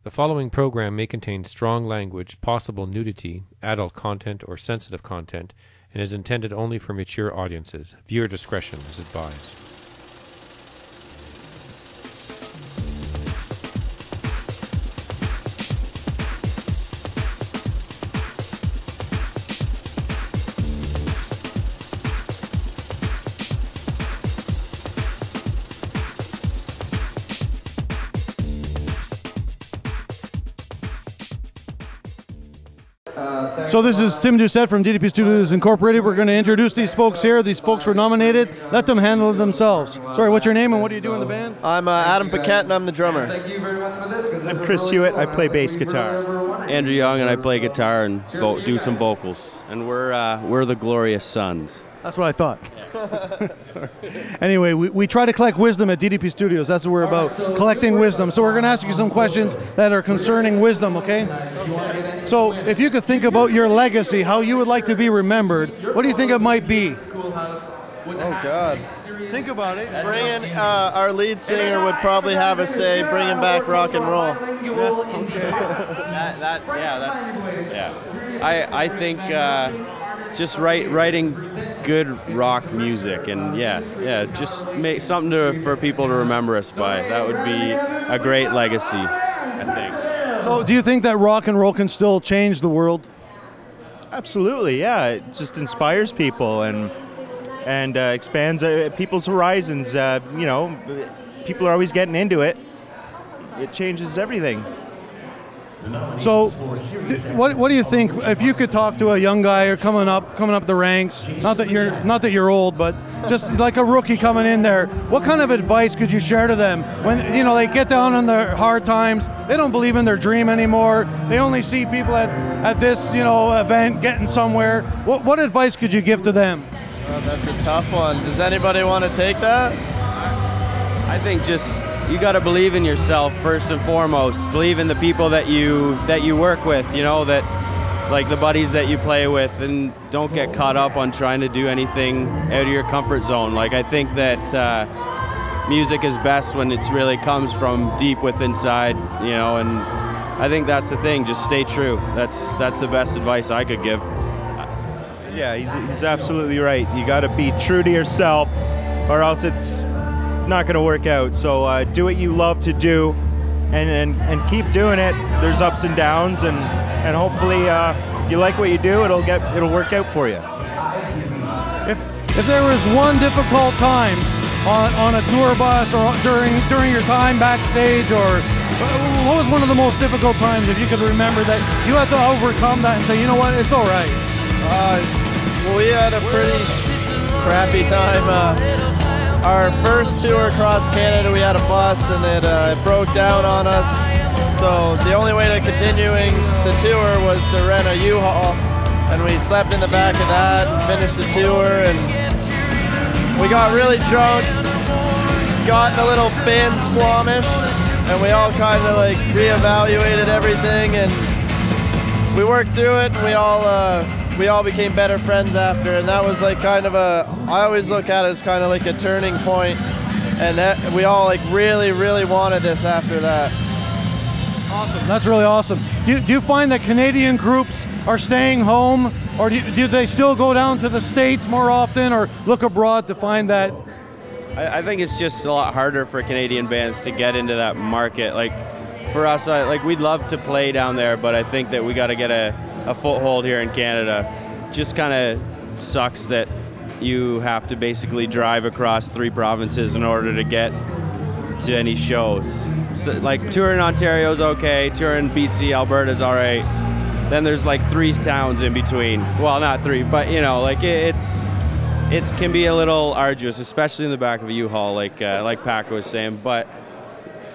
The following program may contain strong language, possible nudity, adult content, or sensitive content, and is intended only for mature audiences. Viewer discretion is advised. So this is Tim Doucette from D.D.P. Studios Incorporated. We're going to introduce these folks here. These folks were nominated. Let them handle it themselves. Sorry, what's your name and what do you do in the band? I'm Adam Paquette and I'm the drummer. I'm Chris Hewitt. I play bass guitar. Andrew Young and I play guitar and do some vocals. And we're the Glorious Sons. That's what I thought. Sorry. Anyway, we try to collect wisdom at DDP Studios. That's what we're about, collecting wisdom. So we're going to ask you some questions that are concerning wisdom, okay? So if you could think about your legacy, how you would like to be remembered, what do you think it might be? Oh, God. Think about it. Our lead singer would probably have us say, bringing back rock and roll. I think just writing good rock music and just make something for people to remember us by. That would be a great legacy, I think. So do you think that rock and roll can still change the world? Absolutely, yeah. It just inspires people and expands people's horizons. People are always getting into it. It changes everything. So, what do you think if you could talk to a young guy or coming up the ranks? Not that you're old, but just like a rookie coming in there. What kind of advice could you share to them when they get down on their hard times? They don't believe in their dream anymore. They only see people at this event getting somewhere. What advice could you give to them? Well, that's a tough one. Does anybody want to take that? I think just you got to believe in yourself first and foremost. Believe in the people that you work with, that like the buddies that you play with, and don't get caught up on trying to do anything out of your comfort zone. Like I think that music is best when it really comes from deep within inside, and I think that's the thing. Just stay true. That's the best advice I could give. Yeah, he's absolutely right. You got to be true to yourself, or else it's not going to work out. So do what you love to do, and keep doing it. There's ups and downs, and hopefully you like what you do. It'll work out for you. If there was one difficult time on a tour bus or during your time backstage, or what was one of the most difficult times, if you could remember, that you had to overcome that and say, you know what, it's all right? Well, we had a pretty crappy time. Our first tour across Canada, we had a bus and it broke down on us. So the only way to continuing the tour was to rent a U-Haul, and we slept in the back of that and finished the tour. And we got really drunk, got a little band squamish, and we all kind of like reevaluated everything, and we worked through it, and we all became better friends after, and that was like kind of I always look at it as kind of like a turning point, and we all like really, really wanted this after that. Awesome, that's really awesome. Do you find that Canadian groups are staying home, or do they still go down to the States more often, or look abroad to find that? I think it's just a lot harder for Canadian bands to get into that market. Like for us, we'd love to play down there, but I think that we got to get a foothold here in Canada. Just kind of sucks that you have to basically drive across 3 provinces in order to get to any shows. So, like touring Ontario's okay, touring BC, Alberta's all right. Then there's like 3 towns in between. Well, not 3, but it can be a little arduous, especially in the back of a U-Haul, like Paco was saying. But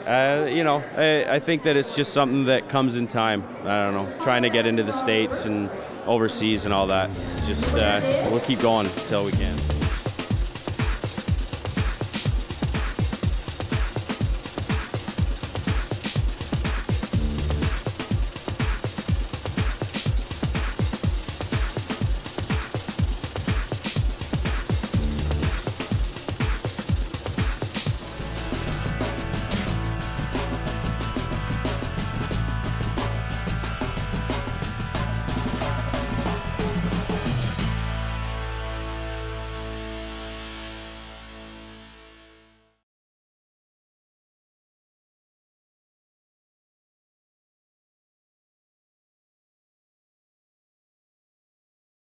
I think that it's just something that comes in time. I don't know, trying to get into the States and overseas and all that. It's just, we'll keep going until we can.